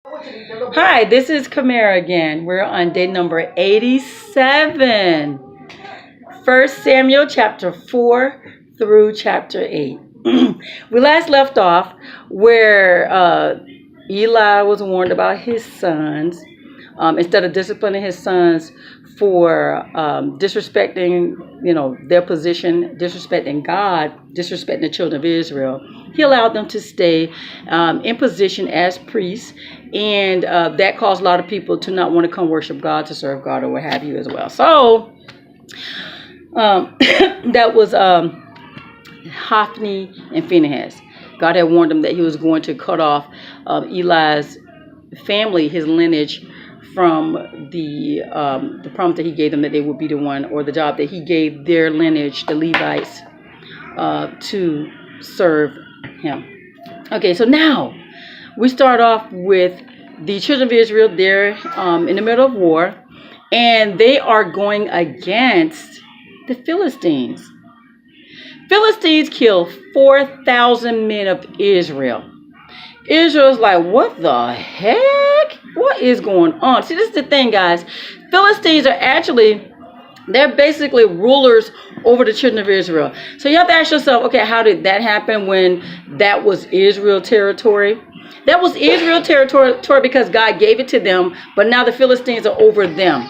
Hi, this is Kamera again. We're on day number 87. 1 Samuel chapter 4 through chapter 8. We last left off where Eli was warned about his sons. Instead of disciplining his sons for disrespecting, their position, disrespecting God, disrespecting the children of Israel, he allowed them to stay in position as priests, and that caused a lot of people to not want to come worship God, to serve God, or what have you as well. So that was Hophni and Phinehas. God had warned them that he was going to cut off Eli's family, his lineage, from the promise that he gave them that they would be the one, or the job that he gave their lineage, the Levites, to serve him. Okay, so now we start off with the children of Israel. They're in the middle of war, and they are going against the Philistines. Philistines killed 4,000 men of Israel. Israel's like, what the heck? What is going on? See, this is the thing, guys. Philistines they're basically rulers over the children of Israel. So you have to ask yourself, okay, how did that happen when that was Israel territory? That was Israel territory because God gave it to them, but now the Philistines are over them.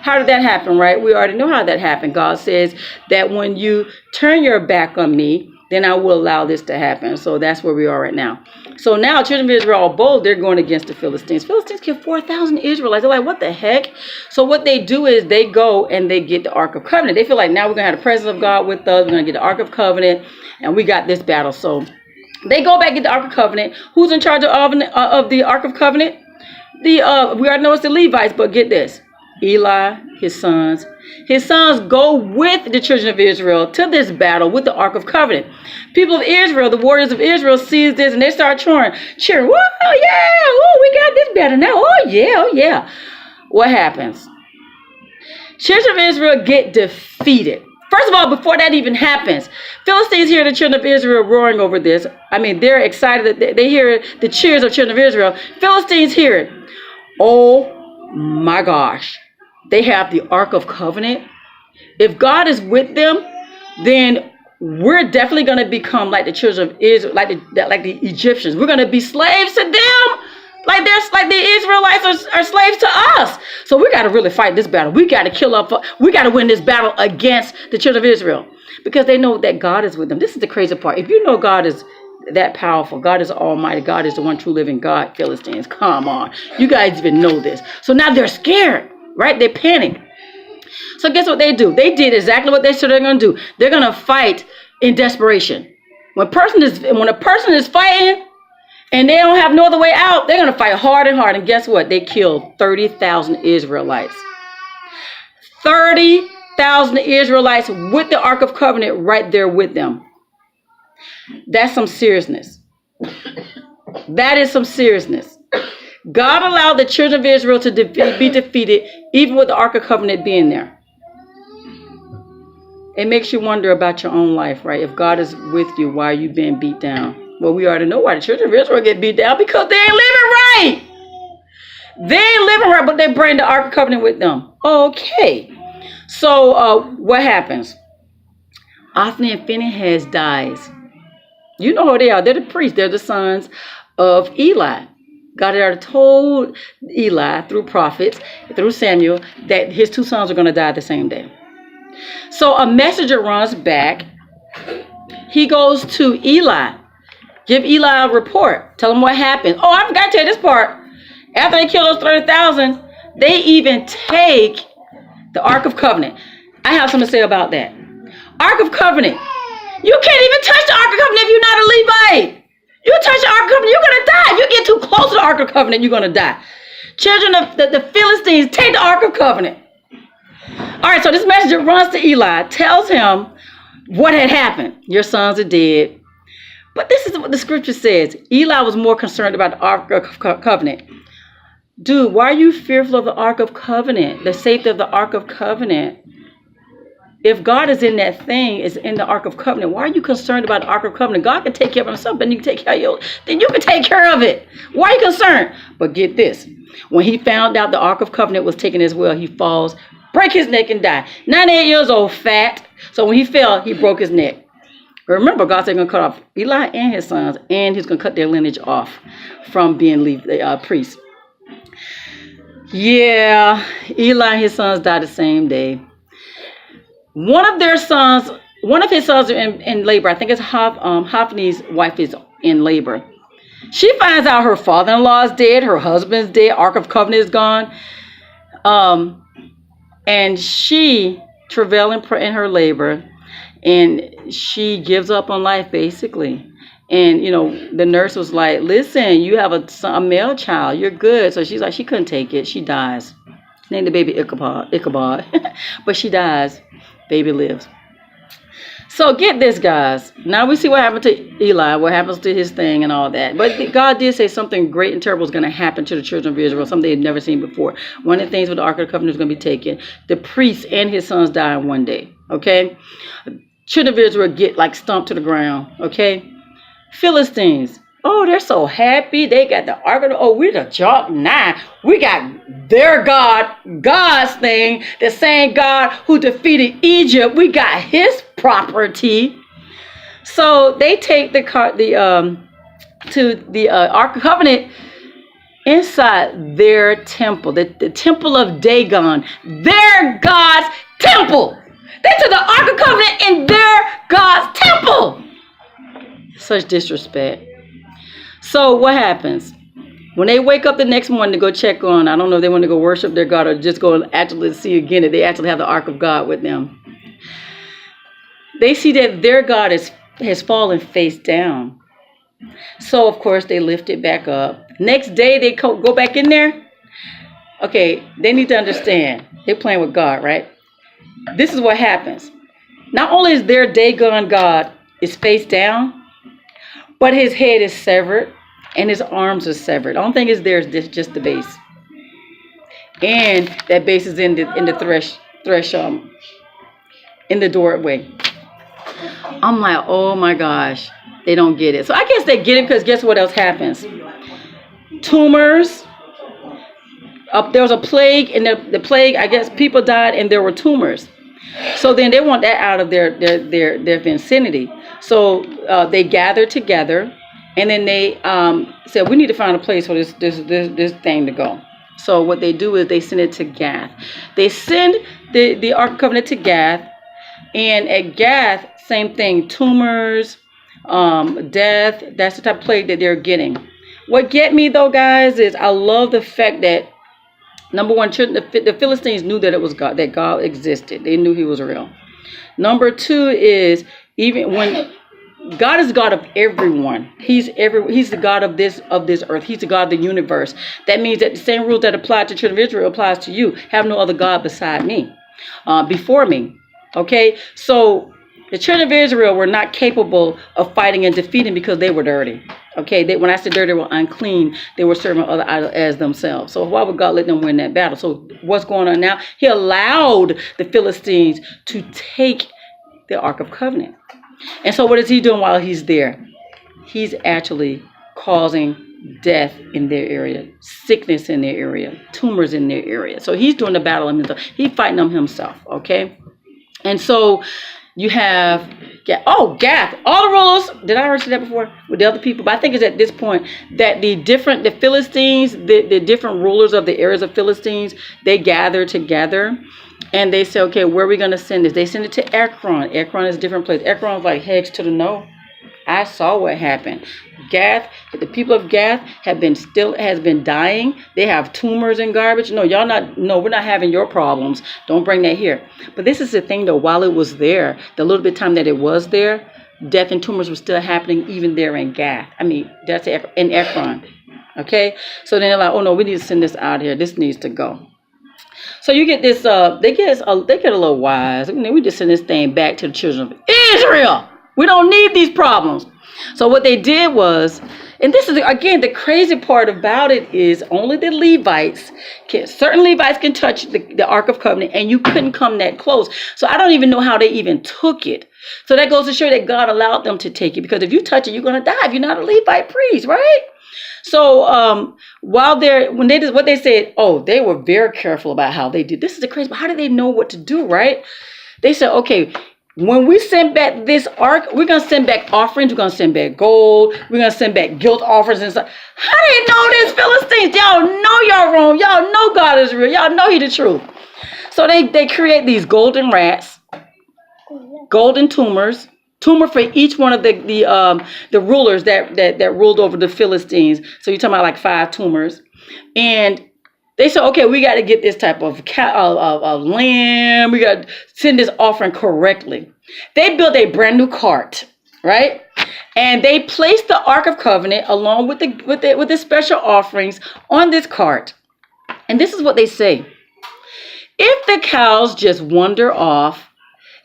How did that happen, right? We already know how that happened. God says that when you turn your back on me, then I will allow this to happen. So that's where we are right now. So now children of Israel are bold. They're going against the Philistines. Philistines killed 4,000 Israelites. They're like, what the heck? So what they do is they go and they get the Ark of Covenant. They feel like now we're going to have the presence of God with us. We're going to get the Ark of Covenant, and we got this battle. So they go back and get the Ark of Covenant. Who's in charge of the Ark of Covenant? We already know it's the Levites, but get this. Eli, his sons go with the children of Israel to this battle with the Ark of Covenant. People of Israel, the warriors of Israel, sees this and they start cheering. Whoa, yeah, oh, we got this battle now. Oh yeah. What happens? Children of Israel get defeated. First of all, before that even happens, Philistines hear the children of Israel roaring over this. I mean, they're excited that they hear the cheers of children of Israel. Philistines hear it. Oh my gosh. They have the Ark of Covenant. If God is with them, then we're definitely going to become like the children of Israel, like the Egyptians. We're going to be slaves to them, like the Israelites are slaves to us. So we got to really fight this battle. We got to we got to win this battle against the children of Israel, because they know that God is with them. This is the crazy part. If you know God is that powerful, God is almighty, God is the one true living God, Philistines, come on. You guys even know this. So now they're scared. Right? They panic. So guess what they do? They did exactly what they said they're going to do. They're going to fight in desperation. When a person is fighting and they don't have no other way out, they're going to fight hard and hard. And guess what? They killed 30,000 Israelites. 30,000 Israelites with the Ark of Covenant right there with them. That's some seriousness. That is some seriousness. God allowed the children of Israel to be defeated, even with the Ark of Covenant being there. It makes you wonder about your own life, right? If God is with you, why are you being beat down? Well, we already know why the children of Israel get beat down, because they ain't living right. They ain't living right, but they bring the Ark of Covenant with them. Okay. So what happens? Hophni and Phinehas dies. You know who they are. They're the priests. They're the sons of Eli. God had already told Eli through prophets, through Samuel, that his two sons are going to die the same day. So a messenger runs back. He goes to Eli. Give Eli a report. Tell him what happened. Oh, I forgot to tell you this part. After they kill those 30,000, they even take the Ark of Covenant. I have something to say about that. Ark of Covenant. You can't even touch the Ark of Covenant if you're not a Levite. You touch the Ark of Covenant, you're going to die. If you get too close to the Ark of Covenant, you're going to die. Children of the Philistines, take the Ark of Covenant. All right, so this messenger runs to Eli, tells him what had happened. Your sons are dead. But this is what the scripture says. Eli was more concerned about the Ark of Covenant. Dude, why are you fearful of the Ark of Covenant? The safety of the Ark of Covenant. if God is in that thing, is in the Ark of Covenant, why are you concerned about the Ark of Covenant? God can take care of himself, then you can take care of you. Then you can take care of it. Why are you concerned? But get this. When he found out the Ark of Covenant was taken as well, he falls, break his neck and die. 98 years old, fat. So when he fell, he broke his neck. Remember, God said he's going to cut off Eli and his sons, and he's going to cut their lineage off from being priests. Yeah, Eli and his sons died the same day. One of his sons are in labor. I think it's Hophni's wife is in labor. She finds out her father-in-law is dead, her husband's dead, Ark of Covenant is gone. And she travails in her labor, and she gives up on life basically. And, the nurse was like, listen, you have a male child. You're good. So she's like, she couldn't take it. She dies. Named the baby Ichabod. But she dies. Baby lives. So get this, guys. Now we see what happened to Eli, what happens to his thing and all that. But God did say something great and terrible is going to happen to the children of Israel, something they'd never seen before. One of the things with the Ark of the Covenant is going to be taken. The priest and his sons die in one day. Okay? Children of Israel get stomped to the ground. Okay? Philistines. Oh, they're so happy. They got the Ark of the... Oh, we're the job now. We got their God, God's thing. The same God who defeated Egypt. We got his property. So they take the Ark of Covenant inside their temple. The temple of Dagon. Their God's temple. They took the Ark of Covenant in their God's temple. Such disrespect. So what happens? When they wake up the next morning to go check on, I don't know if they want to go worship their God or just go and actually see again that they actually have the Ark of God with them. They see that their God has fallen face down. So, of course, they lift it back up. Next day, they go back in there. Okay, they need to understand. They're playing with God, right? This is what happens. Not only is their Dagon God is face down, but his head is severed and his arms are severed. The only thing is there's just the base. And that base is in the in the doorway. I'm like, oh my gosh, they don't get it. So I guess they get it because guess what else happens? Tumors. There was a plague, and the plague, I guess people died and there were tumors. So then they want that out of their vicinity. So they gathered together, and then they said, we need to find a place for this thing to go. So what they do is they send it to Gath. They send the Ark of Covenant to Gath, and at Gath, same thing, tumors, death. That's the type of plague that they're getting. What get me though, guys, is I love the fact that number one, the Philistines knew that it was God, that God existed. They knew he was real. Number two is even when God is the God of everyone. He's the God of this earth. He's the God of the universe. That means that the same rules that apply to the children of Israel applies to you. Have no other God beside me, before me. Okay, so the children of Israel were not capable of fighting and defeating because they were dirty. Okay, when I say dirty, they were unclean. They were serving other idols as themselves. So why would God let them win that battle? So what's going on now? He allowed the Philistines to take the Ark of Covenant. And so what is he doing while he's there? He's actually causing death in their area, sickness in their area, tumors in their area. So he's doing the battle himself. He's fighting them himself, okay? And so you have, Gath, all the rulers, did I already say that before with the other people? But I think it's at this point that the Philistines, the different rulers of the areas of Philistines, they gather together and they say, okay, where are we going to send this? They send it to Ekron. Ekron is a different place. Ekron is like heads to the no. I saw what happened. Gath, the people of Gath has been dying. They have tumors and garbage. No, we're not having your problems. Don't bring that here. But this is the thing though, while it was there, the little bit of time that it was there, death and tumors were still happening even there in Gath. That's in Ekron. Okay? So then they're like, oh no, we need to send this out here. This needs to go. So you get this, they get a little wise. We just send this thing back to the children of Israel. We don't need these problems. So what they did was, And this is, again, the crazy part about it is only the Levites, certain Levites can touch the Ark of Covenant, and you couldn't come that close. So I don't even know how they even took it. So that goes to show that God allowed them to take it, because if you touch it, you're going to die if you're not a Levite priest, right? So what they said, they were very careful about how they did. This is the crazy, but how did they know what to do, right? They said, okay, when we send back this ark, we're going to send back offerings. We're going to send back gold. We're going to send back guilt offerings and stuff. How do you know this, Philistines? Y'all know y'all wrong. Y'all know God is real. Y'all know He the truth. So they create these golden rats, golden tumor for each one of the rulers that ruled over the Philistines. So you're talking about like 5 tumors. And they said, okay, we got to get this type of lamb. We got to send this offering correctly. They built a brand new cart, right? And they placed the Ark of Covenant along with the special offerings on this cart. And this is what they say. If the cows just wander off,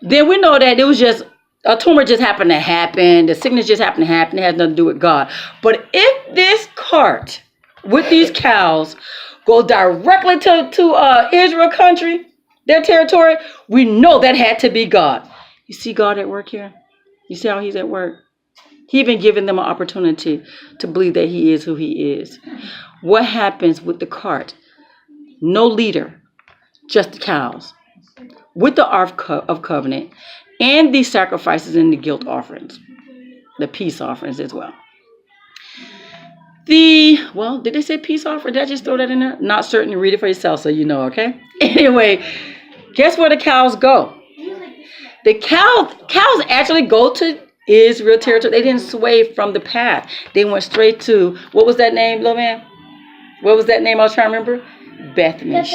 then we know that it was just a tumor just happened to happen. The sickness just happened to happen. It has nothing to do with God. But if this cart with these cows go directly to Israel country, their territory, we know that had to be God. You see God at work here? You see how He's at work? He even given them an opportunity to believe that He is who He is. What happens with the cart? No leader, just the cows. With the Ark of Covenant and the sacrifices and the guilt offerings, the peace offerings as well. Did they say peace offering? Did I just throw that in there? Not certain. Read it for yourself so you know, okay? Anyway, guess where the cows go? The cows actually go to Israel territory. They didn't sway from the path. They went straight to, what was that name, little man? What was that name I was trying to remember? Bethmesh.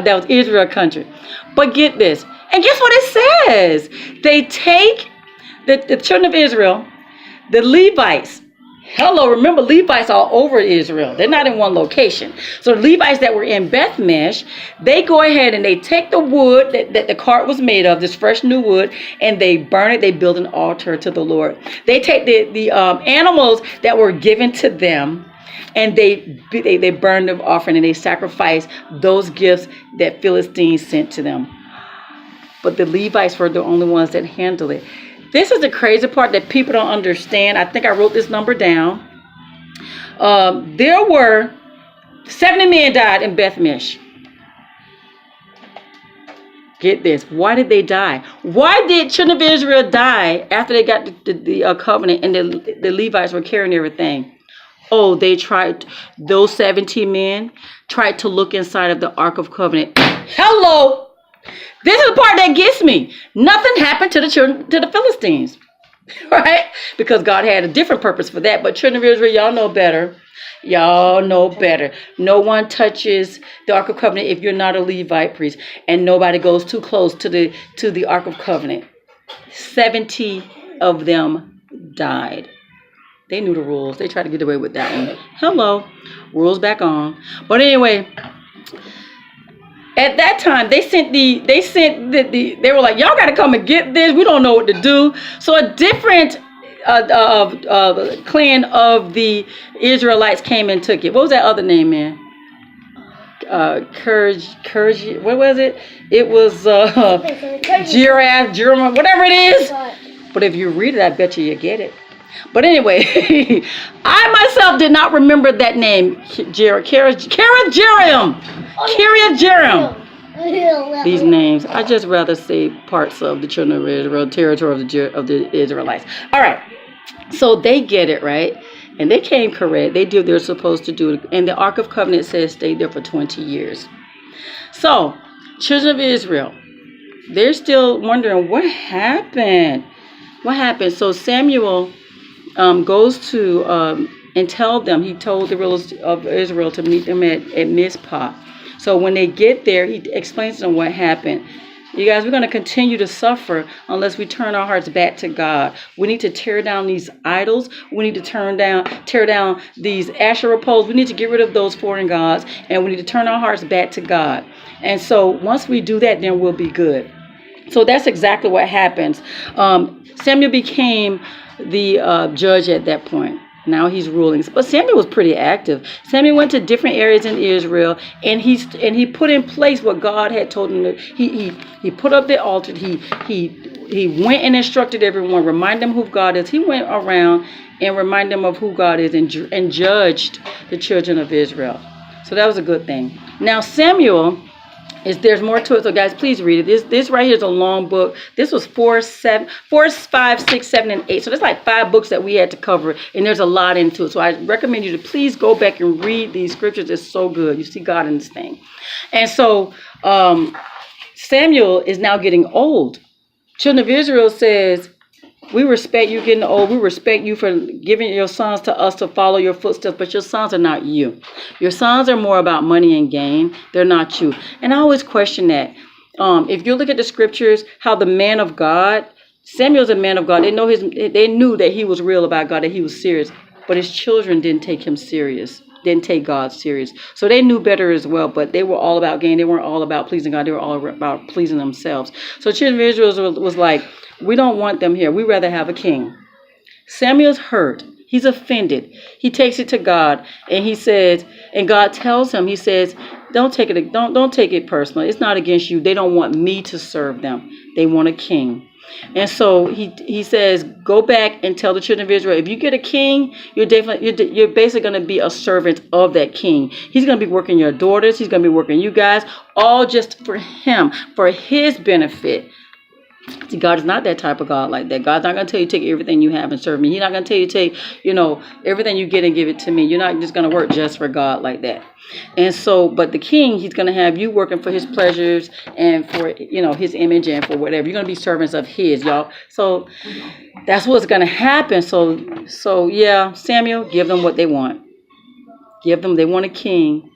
That was Israel country. But get this. And guess what it says? They take the children of Israel, the Levites. Hello, remember Levites are over Israel. They're not in one location. So the Levites that were in Bethmesh, they go ahead and they take the wood that the cart was made of, this fresh new wood, and they burn it. They build an altar to the Lord. They take the animals that were given to them, and they burn the offering, and they sacrifice those gifts that Philistines sent to them. But the Levites were the only ones that handled it. This is the crazy part that people don't understand. I think I wrote this number down. There were 70 men died in Bethmesh. Get this. Why did they die? Why did children of Israel die after they got the covenant and the Levites were carrying everything? Oh, those 17 men tried to look inside of the Ark of Covenant. Hello! This is the part that gets me. Nothing happened to the Philistines, right? Because God had a different purpose for that. But children of Israel, y'all know better. Y'all know better. No one touches the Ark of Covenant if you're not a Levite priest, and nobody goes too close to the Ark of Covenant. 70 of them died. They knew the rules. They tried to get away with that one. Hello, rules back on. But anyway. At that time, they were like, y'all got to come and get this. We don't know what to do. So a different clan of the Israelites came and took it. What was that other name, man? Courage. What was it? It was Giraffe, German, whatever it is. But if you read it, I bet you get it. But anyway, I myself did not remember that name. Kiriath Jearim. These names. I just rather say parts of the children of Israel, territory of the Israelites. All right. So they get it, right? And they came correct. They did what they're supposed to do. And the Ark of Covenant says stayed there for 20 years. So, children of Israel, they're still wondering what happened. What happened? So Samuel goes to and tell them, he told the rulers of Israel to meet them at Mizpah. So when they get there, he explains to them what happened. You guys, we're going to continue to suffer unless we turn our hearts back to God. We need to tear down these idols. We need to tear down these Asherah poles. We need to get rid of those foreign gods, and we need to turn our hearts back to God. And so once we do that, then we'll be good. So that's exactly what happens. Samuel became the judge at that point. Now he's ruling. But Samuel was pretty active. Samuel went to different areas in Israel, and he put in place what God had told him. He put up the altar. He went and instructed everyone, remind them who God is. He went around and reminded them of who God is, and judged the children of Israel. So that was a good thing. Now Samuel. There's more to it, so guys, please read it. This right here is a long book. This was 4, 5, 6, 7, and 8. So there's like 5 books that we had to cover, and there's a lot into it. So I recommend you to please go back and read these scriptures. It's so good. You see God in this thing. And so Samuel is now getting old. Children of Israel says, we respect you getting old. We respect you for giving your sons to us to follow your footsteps, but your sons are not you. Your sons are more about money and gain. They're not you. And I always question that. If you look at the scriptures, how the man of God, Samuel's a man of God. They knew that he was real about God, that he was serious, but his children didn't take him serious. Didn't take God serious. So they knew better as well, but they were all about gain. They weren't all about pleasing God. They were all about pleasing themselves. So children of Israel was like, we don't want them here. We'd rather have a king. Samuel's hurt. He's offended. He takes it to God, and he says, and God tells him, he says, don't take it personal. It's not against you. They don't want me to serve them. They want a king. And so he says, go back and tell the children of Israel, if you get a king, you're basically going to be a servant of that king. He's going to be working your daughters. He's going to be working you guys, all just for him, for his benefit. See, God is not that type of God like that. God's not going to tell you take everything you have and serve me. He's not going to tell you take, everything you get and give it to me. You're not just going to work just for God like that. And so, but the king, he's going to have you working for his pleasures and for, his image and for whatever. You're going to be servants of his, y'all. So that's what's going to happen. So yeah, Samuel, give them what they want. They want a king.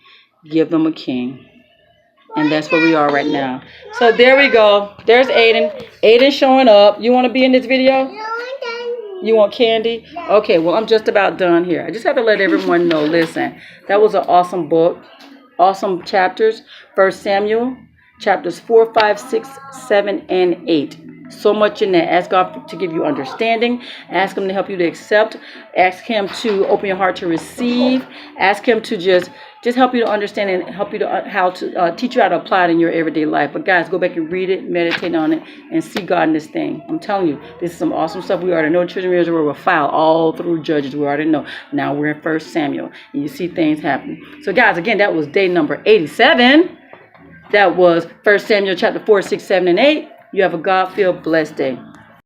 Give them a king. And that's where we are right now. So there we go. There's Aiden. Aiden showing up. You want to be in this video? You want candy? Okay, well, I'm just about done here. I just have to let everyone know. Listen, that was an awesome book. Awesome chapters. 1 Samuel, chapters 4, 5, 6, 7, and 8. So much in there. Ask God to give you understanding. Ask him to help you to accept. Ask him to open your heart to receive. Ask him to just help you to understand and help you to teach you how to apply it in your everyday life. But guys, go back and read it, meditate on it, and see God in this thing. I'm telling you, this is some awesome stuff. We already know children of Israel were filed all through Judges. We already know. Now we're in 1 Samuel, and you see things happening. So guys, again, that was day number 87. That was 1 Samuel chapter 4, 6, 7, and 8. You have a God-filled, blessed day.